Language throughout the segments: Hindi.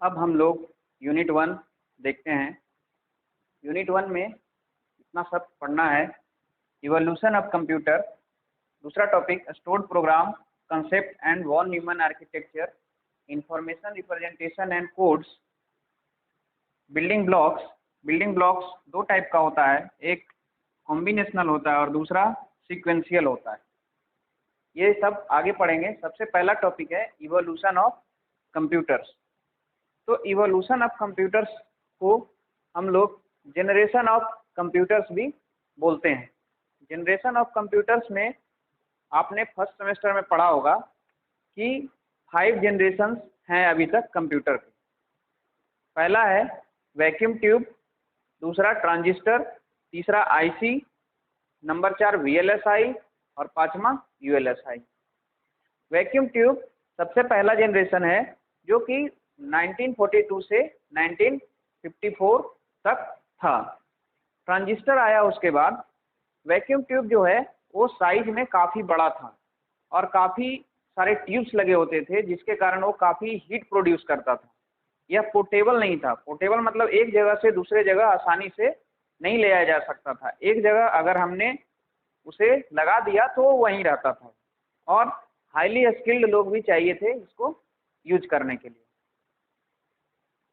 अब हम लोग यूनिट 1 देखते हैं। यूनिट 1 में इतना सब पढ़ना है। इवोल्यूशन ऑफ कंप्यूटर, दूसरा topic stored program concept and von Neumann architecture, information representation and codes, building blocks दो टाइप का होता है, एक कॉम्बिनेशनल होता है और दूसरा सीक्वेंशियल होता है। ये सब आगे पढ़ेंगे। सबसे पहला टॉपिक है इवोल्यूशन ऑफ कंप्यूटर्स। तो इवोल्यूशन ऑफ कंप्यूटर्स को हम लोग जनरेशन ऑफ कंप्यूटर्स भी बोलते हैं। जनरेशन ऑफ कंप्यूटर्स में आपने फर्स्ट सेमेस्टर में पढ़ा होगा कि 5 जनरेशन्स हैं अभी तक कंप्यूटर के। पहला है वैक्यूम ट्यूब, दूसरा ट्रांजिस्टर, तीसरा आईसी, नंबर 4 वीएलएसआई और पांचवा यूएलएसआई। वैक्यूम ट्यूब सबसे पहला जनरेशन है जो कि 1942 से 1954 तक था। ट्रांजिस्टर आया उसके बाद। वैक्यूम ट्यूब जो है वो साइज में काफ़ी बड़ा था और काफ़ी सारे ट्यूब्स लगे होते थे, जिसके कारण वो काफ़ी हीट प्रोड्यूस करता था। यह पोर्टेबल नहीं था। पोर्टेबल मतलब एक जगह से दूसरे जगह आसानी से नहीं ले जाया जा सकता था। एक जगह अगर हमने उसे लगा दिया तो वो वहीं रहता था और हाईली स्किल्ड लोग भी चाहिए थे इसको यूज करने के लिए।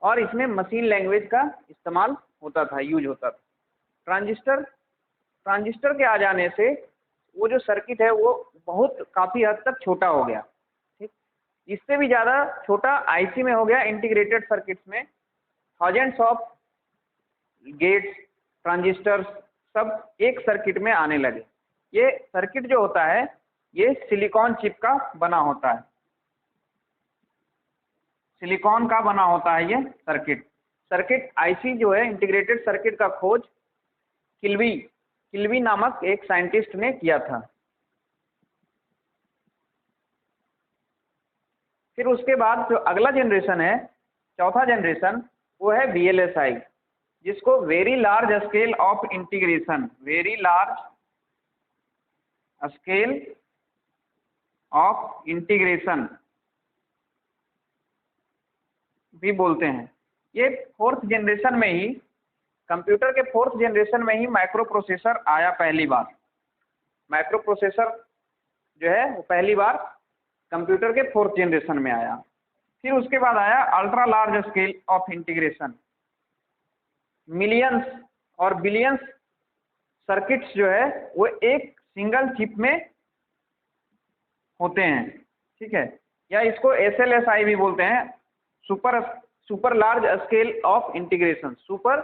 और इसमें मशीन लैंग्वेज का इस्तेमाल होता था, यूज होता था। ट्रांजिस्टर के आ जाने से वो जो सर्किट है वो बहुत काफ़ी हद तक छोटा हो गया। ठीक, इससे भी ज़्यादा छोटा आईसी में हो गया। इंटीग्रेटेड सर्किट्स में थाउजेंड्स ऑफ गेट्स, ट्रांजिस्टर्स सब एक सर्किट में आने लगे। ये सर्किट जो होता है ये सिलिकॉन चिप का बना होता है। सिलिकॉन का बना होता है ये सर्किट आईसी जो है, इंटीग्रेटेड सर्किट का खोज किल्वी नामक एक साइंटिस्ट ने किया था। फिर उसके बाद जो अगला जनरेशन है, चौथा जनरेशन, वो है वीएलएसआई, जिसको very large scale of integration, very large scale of integration भी बोलते हैं। ये फोर्थ जनरेशन में ही, कंप्यूटर के फोर्थ जनरेशन में ही माइक्रो प्रोसेसर आया पहली बार। माइक्रो प्रोसेसर जो है वो पहली बार कंप्यूटर के फोर्थ जनरेशन में आया। फिर उसके बाद आया ultra large scale of integration. Millions और बिलियंस सर्किट्स जो है वो एक सिंगल चिप में होते हैं। ठीक है, या इसको एसएलएसआई भी बोलते हैं, super large scale of integration, super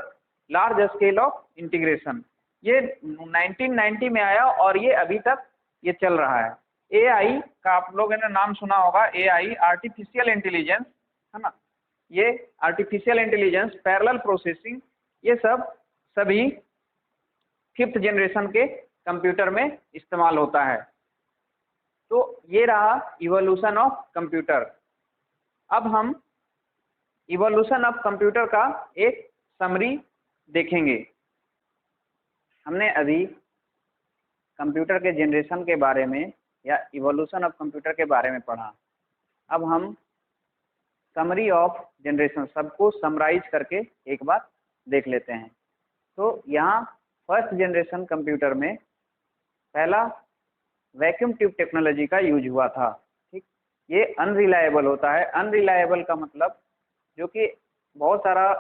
large scale of integration. ये 1990 में आया और ये अभी तक ये चल रहा है। एआई का आप लोगों ने नाम सुना होगा, एआई आर्टिफिशियल इंटेलिजेंस है ना। ये आर्टिफिशियल इंटेलिजेंस, पैरेलल प्रोसेसिंग, ये सभी 5th जनरेशन के कंप्यूटर में इस्तेमाल होता है। तो ये रहा इवोल्यूशन ऑफ कंप्यूटर। अब हम इवोल्यूशन ऑफ कंप्यूटर का एक समरी देखेंगे। हमने अभी कंप्यूटर के जनरेशन के बारे में या इवोल्यूशन ऑफ कंप्यूटर के बारे में पढ़ा। अब हम समरी ऑफ जनरेशन, सबको समराइज करके एक बार देख लेते हैं। तो यहाँ फर्स्ट जनरेशन कंप्यूटर में पहला वैक्यूम ट्यूब टेक्नोलॉजी का यूज हुआ था। ठीक, ये अनरिलायबल होता है। अनरिलायबल का मतलब, जो कि बहुत सारा,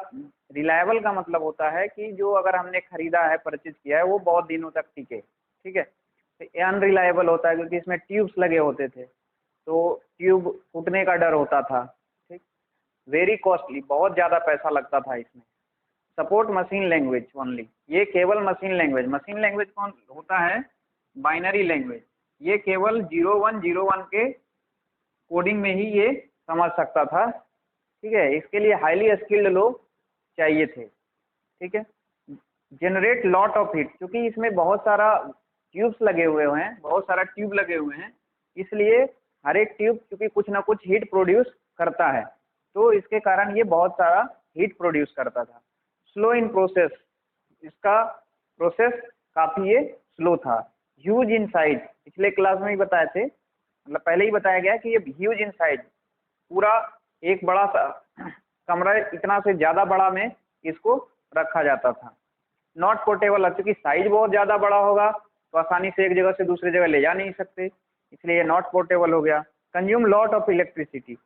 रिलायबल का मतलब होता है कि जो अगर हमने खरीदा है, परचेज किया है, वो बहुत दिनों तक टिके। ठीक है, तो ये अनरिलायबल होता है क्योंकि इसमें ट्यूब्स लगे होते थे, तो ट्यूब फूटने का डर होता था। ठीक, वेरी कॉस्टली, बहुत ज़्यादा पैसा लगता था इसमें। सपोर्ट मशीन लैंग्वेज ओनली, ये केवल मशीन लैंग्वेज कौन होता है? Binary language. ये केवल 0101 के कोडिंग में ही ये समझ सकता था। ठीक है, इसके लिए हाईली स्किल्ड लोग चाहिए थे। ठीक है, जनरेट लॉट ऑफ हीट, क्योंकि इसमें बहुत सारा ट्यूब्स लगे हुए हैं, बहुत सारा ट्यूब लगे हुए हैं, इसलिए हर एक ट्यूब क्योंकि कुछ ना कुछ हीट प्रोड्यूस करता है, तो इसके कारण ये बहुत सारा हीट प्रोड्यूस करता था। स्लो इन प्रोसेस, इसका प्रोसेस काफ़ी ये स्लो था। ह्यूज इन साइज, पिछले क्लास में ही बताए थे, मतलब पहले ही बताया गया कि ये ह्यूज इन साइज, पूरा एक बड़ा सा कमरा इतना से ज़्यादा बड़ा में इसको रखा जाता था। नॉट पोर्टेबल, क्योंकि साइज बहुत ज़्यादा बड़ा होगा तो आसानी से एक जगह से दूसरी जगह ले जा नहीं सकते, इसलिए ये नॉट पोर्टेबल हो गया। कंज्यूम लॉट ऑफ इलेक्ट्रिसिटी,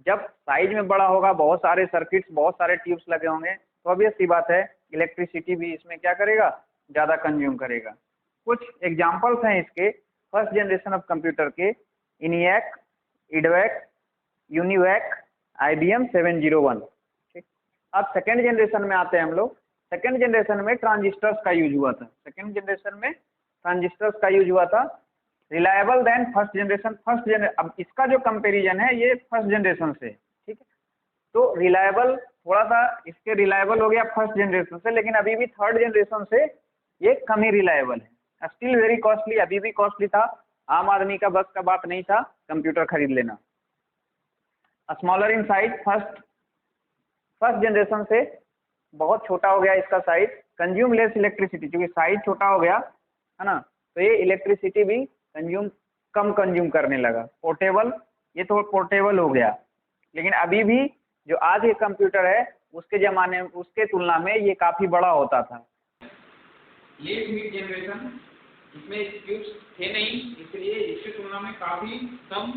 जब साइज में बड़ा होगा, बहुत सारे सर्किट्स, बहुत सारे ट्यूब्स लगे होंगे, तो ऑब्वियस सी बात है इलेक्ट्रिसिटी भी इसमें क्या करेगा, ज़्यादा कंज्यूम करेगा। कुछ एग्जाम्पल्स हैं इसके फर्स्ट जनरेशन ऑफ कंप्यूटर के, इनिएक, इडवैक, यूनिवैक, IBM 701। ठीक, अब सेकेंड जनरेशन में आते हैं हम लोग। सेकेंड जनरेशन में ट्रांजिस्टर्स का यूज हुआ था। सेकेंड जनरेशन में ट्रांजिस्टर्स का यूज हुआ था। Reliable then first generation. अब इसका जो कंपैरिजन है ये फर्स्ट जनरेशन से, ठीक है, तो रिलायबल थोड़ा सा इसके रिलायबल हो गया फर्स्ट जनरेशन से, लेकिन अभी भी थर्ड जनरेशन से ये कम ही रिलायबल है। स्टिल वेरी कॉस्टली, अभी भी कॉस्टली था, आम आदमी का बस का बात नहीं था कंप्यूटर खरीद लेना। Smaller in size, first generation से बहुत छोटा हो गया इसका साइज। कंज्यूम लेस इलेक्ट्रिसिटी, क्योंकि साइज छोटा हो गया है ना, तो ये इलेक्ट्रिसिटी भी कम कंज्यूम करने लगा। पोर्टेबल, ये तो पोर्टेबल हो गया, लेकिन अभी भी जो आज के कंप्यूटर है उसके जमाने में, उसके तुलना में ये काफ़ी बड़ा होता था। लेट मिड जनरेशन, इसमें ट्यूब्स थे नहीं, इसलिए इसकी तुलना में काफ़ी कम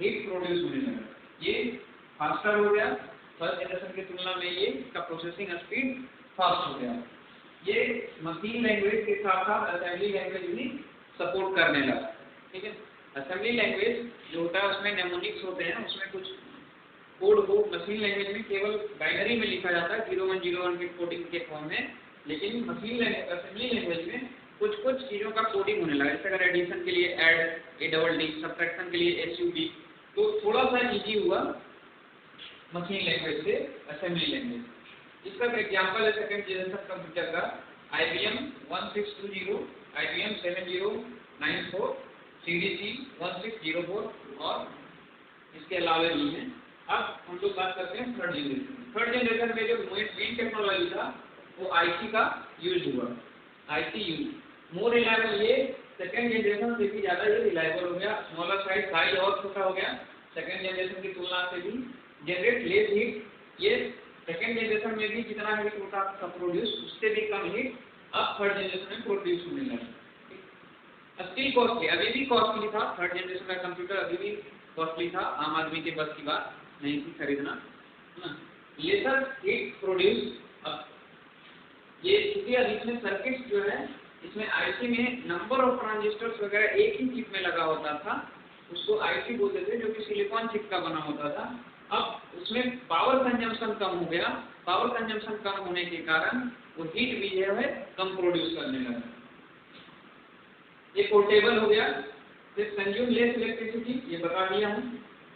हीट प्रोड्यूस होने लगा। ये फास्टर हो गया, फर्स्ट जनरेशन की तुलना में ये इसका प्रोसेसिंग स्पीड फास्ट हो गया। ये मशीन लैंग्वेज के साथ साथ असेंबली लैंग्वेज भी सपोर्ट करने लगा। ठीक है, असेंबली लैंग्वेज जो होता है उसमें नेमोनिक्स होते हैं, उसमें कुछ कोड को मशीन लैंग्वेज में केवल बाइनरी में लिखा जाता है 0101 के कोडिंग के फॉर्म में, लेकिन असेंबली लैंग्वेज में कुछ कुछ चीज़ों का कोडिंग होने लगा। जैसे अगर एडिशन के लिए ऐड, ADD, सब्ट्रैक्शन के लिए SUB, तो थोड़ा सा इजी हुआ मशीन लैंग्वेज से असेंबली लैंग्वेज। इसका एग्जांपल है सेकंड जनरेशन कंप्यूटर का IBM 1620, IBM 7094, CDC 1604 और इसके अलावा भी हैं। अब हम लोग बात करते हैं थर्ड जनरेशन। थर्ड जनरेशन में जो मेन टेक्नोलॉजी था वो IC का यूज हुआ। IC यूज मोर रिलायबल, ये सेकेंड जनरेशन से भी ज़्यादा ये रिलायबल हो गया। स्मॉलर साइज और छोटा हो गया सेकेंड जनरेशन की तुलना से भी। जनरेट लेस हीट, ये सेकेंड जनरेशन में भी जितना हीट होता था प्रोड्यूस, उससे भी कम हीट अब थर्ड जनरेशन में प्रोड्यूस होने लगा। स्टिल कॉस्टली, अभी भी कॉस्टली था, थर्ड जनरेशन का कंप्यूटर अभी भी कॉस्टली था, आम आदमी के बस की बात नहीं थी खरीदना, है ना। लेसर हीट प्रोड्यूस, अब ये चूंकि अब इसमें सर्किट जो है, इसमें IC में नंबर ऑफ ट्रांजिस्टर्स वगैरह एक ही चिप में लगा होता था, उसको IC बोलते थे, जो कि सिलिकॉन चिप का बना होता था। अब उसमें पावर कंजम्पशन कम हो गया, पावर कंजम्पशन कम होने के कारण वो हीट भी जो है कम प्रोड्यूस करने लगा। ये पोर्टेबल हो गया, फिर कंज्यूम लेस इलेक्ट्रिसिटी, ये बता दिया हूँ।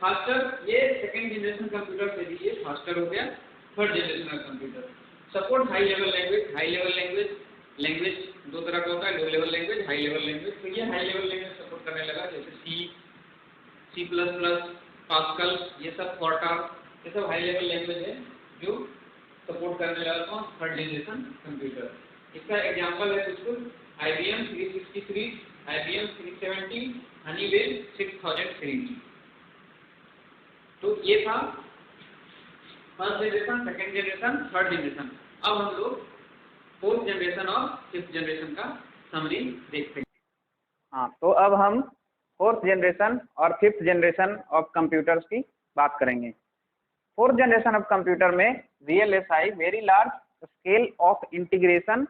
फास्टर, ये सेकेंड जनरेशन कंप्यूटर से भी ये फास्टर हो गया थर्ड जनरेशन का computer. Support high level language, high level language दो तरह का होता है, low level language, high level language. तो ये हाई लेवल लैंग्वेज सपोर्ट करने लगा, जैसे C++, पास्कल, ये सब फोर्टार, ये सब हाई लेवल लैंग्वेज है जो सपोर्ट करने लगा कौन, थर्ड जनरेशन कंप्यूटर। इसका एग्जांपल है कुछ IBM 363, IBM 370, हनीवेल 6000 सीरीज। तो ये था first generation, second generation, third generation. अब हम लोग फोर्थ जनरेशन और फिफ्थ जनरेशन का समरी देखते हैं। हाँ, तो अब हम फोर्थ जनरेशन और फिफ्थ जनरेशन ऑफ कंप्यूटर्स की बात करेंगे। फोर्थ जनरेशन ऑफ कंप्यूटर में VLSI, very large scale of integration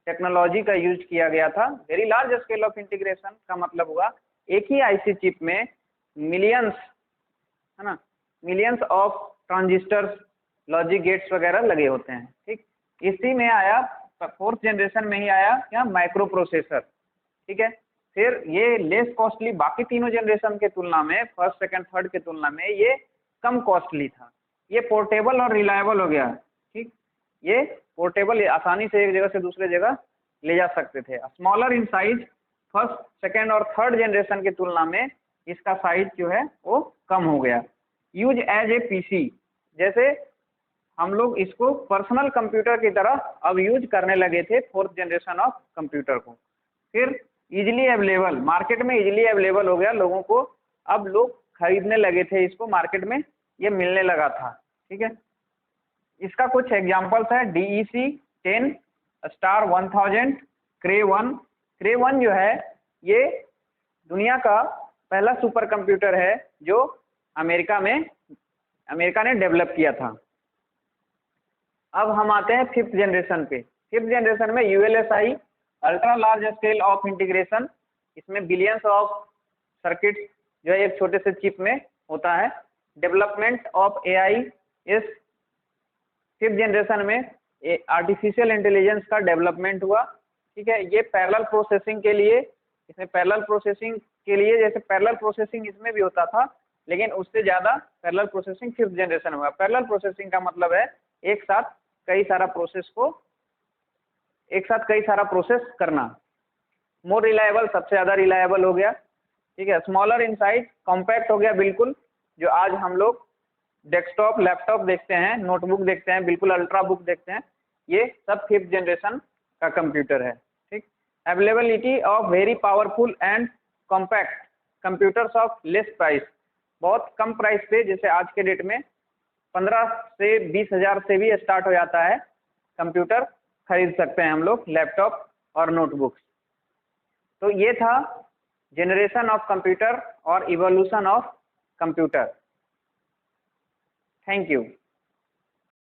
technology का यूज किया गया था। Very large scale of integration का मतलब हुआ एक ही IC चिप में मिलियंस, है ना, millions of transistors, logic gates वगैरह लगे होते हैं। ठीक, इसी में आया फोर्थ जनरेशन में ही आया क्या, माइक्रो प्रोसेसर। ठीक है, फिर ये लेस कॉस्टली, बाकी तीनों जनरेशन के तुलना में, फर्स्ट सेकंड थर्ड के तुलना में ये कम कॉस्टली था। ये पोर्टेबल और रिलायबल हो गया। ठीक, ये पोर्टेबल, आसानी से एक जगह से दूसरे जगह ले जा सकते थे। Smaller in size, first second और थर्ड जनरेशन की तुलना में इसका साइज जो है वो कम हो गया। यूज एज ए PC, जैसे हम लोग इसको पर्सनल कंप्यूटर की तरह अब यूज करने लगे थे फोर्थ जनरेशन ऑफ कंप्यूटर को। फिर इजीली अवेलेबल, मार्केट में इजीली अवेलेबल हो गया लोगों को, अब लोग खरीदने लगे थे इसको, मार्केट में ये मिलने लगा था। ठीक है, इसका कुछ एग्जांपल्स है DEC 10, स्टार 1000, क्रे 1 जो है ये दुनिया का पहला सुपर कंप्यूटर है जो अमेरिका ने डेवलप किया था। अब हम आते हैं 5th जनरेशन पे। 5th जनरेशन में ULSI ultra large scale of integration, इसमें बिलियंस ऑफ सर्किट जो है एक छोटे से चिप में होता है। डेवलपमेंट ऑफ AI, इस 5th जनरेशन में आर्टिफिशियल इंटेलिजेंस का डेवलपमेंट हुआ। ठीक है, ये पैरेलल प्रोसेसिंग के लिए, इसमें पैरेलल प्रोसेसिंग के लिए जैसे पैरेलल प्रोसेसिंग इसमें भी होता था, लेकिन उससे ज़्यादा पैरेलल प्रोसेसिंग 5th जनरेशन हुआ। पैरेलल प्रोसेसिंग का मतलब है एक साथ कई सारा प्रोसेस करना। मोर रिलायबल, सबसे ज़्यादा रिलायबल हो गया। ठीक है, स्मॉलर इन साइज, कॉम्पैक्ट हो गया बिल्कुल, जो आज हम लोग डेस्कटॉप, लैपटॉप देखते हैं, नोटबुक देखते हैं, बिल्कुल अल्ट्रा बुक देखते हैं, ये सब 5th जनरेशन का कंप्यूटर है। ठीक, availability of very powerful and compact computers of less price, बहुत कम प्राइस पे, जैसे आज के डेट में 15 से 20 हज़ार से भी स्टार्ट हो जाता है कंप्यूटर, खरीद सकते हैं हम लोग, लैपटॉप और नोटबुक्स। तो ये था जनरेशन ऑफ कंप्यूटर और evolution of computer. Thank you.